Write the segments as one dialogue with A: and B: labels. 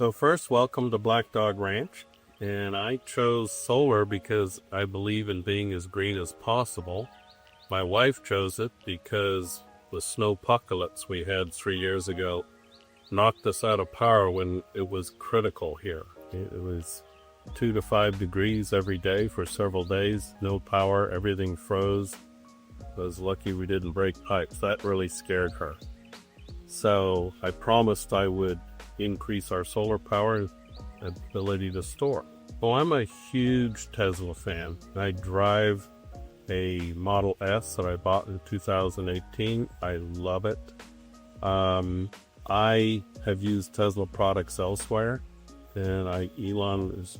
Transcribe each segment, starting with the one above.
A: So first, welcome to Black Dog Ranch. And I chose solar because I believe in being as green as possible. My wife chose it because the snowpocalypse we had 3 years ago knocked us out of power when it was critical here. It was 2 to 5 degrees every day for several days, no power, everything froze. I was lucky we didn't break pipes. That really scared her. So I promised I would increase our solar power and ability to store. Well, I'm a huge Tesla fan. I drive a Model S that I bought in 2018. I love it. I have used Tesla products elsewhere, and Elon is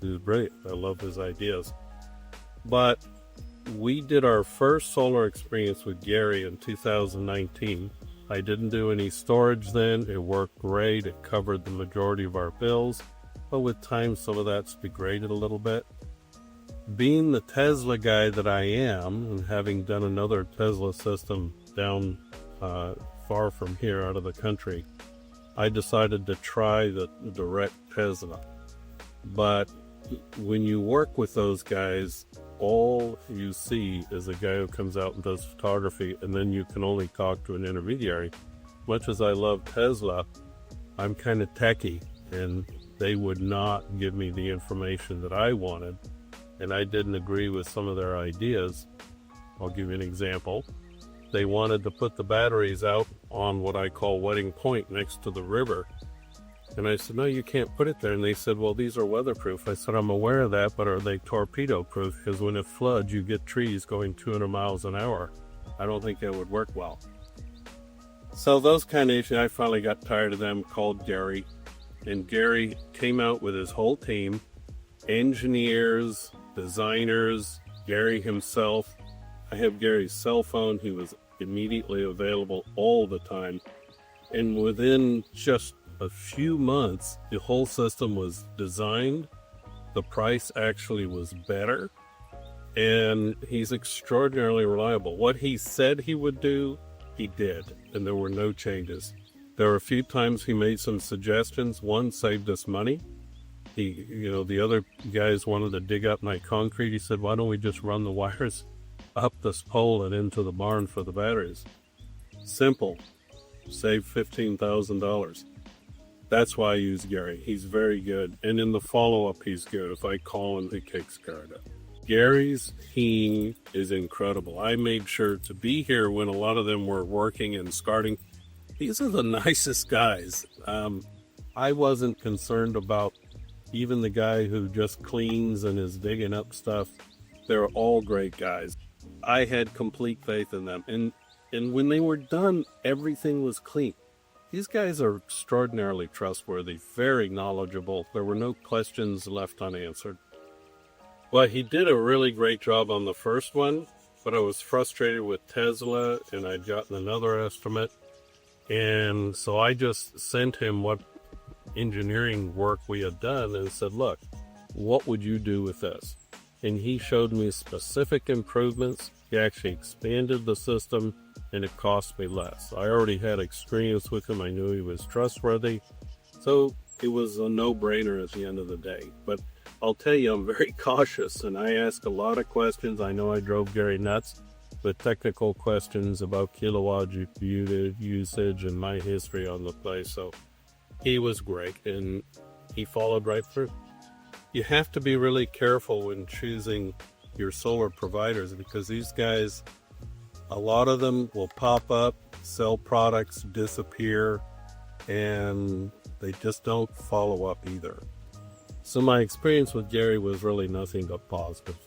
A: brilliant. I love his ideas. But we did our first solar experience with Gary in 2019. I didn't do any storage then. It worked great. It covered the majority of our bills. But with time, some of that's degraded a little bit. Being the Tesla guy that I am, and having done another Tesla system down far from here out of the country, I decided to try the direct Tesla. But when you work with those guys, all you see is a guy who comes out and does photography, and then you can only talk to an intermediary. Much as I love Tesla, I'm kind of techie, and they would not give me the information that I wanted, and I didn't agree with some of their ideas. I'll give you an example. They wanted to put the batteries out on what I call Wedding Point next to the river. And I said, no, you can't put it there. And they said, well, these are weatherproof. I said, I'm aware of that, but are they torpedo proof? Because when it floods, you get trees going 200 miles an hour. I don't think that would work well. So those kind of issues, I finally got tired of them, called Gary. And Gary came out with his whole team, engineers, designers, Gary himself. I have Gary's cell phone. He was immediately available all the time. And within just a few months, the whole system was designed. The price actually was better. And he's extraordinarily reliable. What he said he would do, he did. And there were no changes. There were a few times he made some suggestions. One saved us money. The other guys wanted to dig up my concrete. He said, why don't we just run the wires up this pole and into the barn for the batteries? Simple. Save $15,000. That's why I use Gary. He's very good. And in the follow-up, he's good. If I call him, he takes care of it. Gary's team is incredible. I made sure to be here when a lot of them were working and starting. These are the nicest guys. I wasn't concerned about even the guy who just cleans and is digging up stuff. They're all great guys. I had complete faith in them. And when they were done, everything was clean. These guys are extraordinarily trustworthy, very knowledgeable. There were no questions left unanswered. Well, he did a really great job on the first one, but I was frustrated with Tesla, and I'd gotten another estimate. And so I just sent him what engineering work we had done and said, look, what would you do with this? And he showed me specific improvements. He actually expanded the system, and it cost me less. I already had experience with him. I knew he was trustworthy. So it was a no-brainer at the end of the day. But I'll tell you, I'm very cautious, and I ask a lot of questions. I know I drove Gary nuts with technical questions about kilowatt usage and my history on the place. So he was great, and he followed right through. You have to be really careful when choosing your solar providers, because these guys, a lot of them will pop up, sell products, disappear, and they just don't follow up either. So my experience with Gary was really nothing but positive.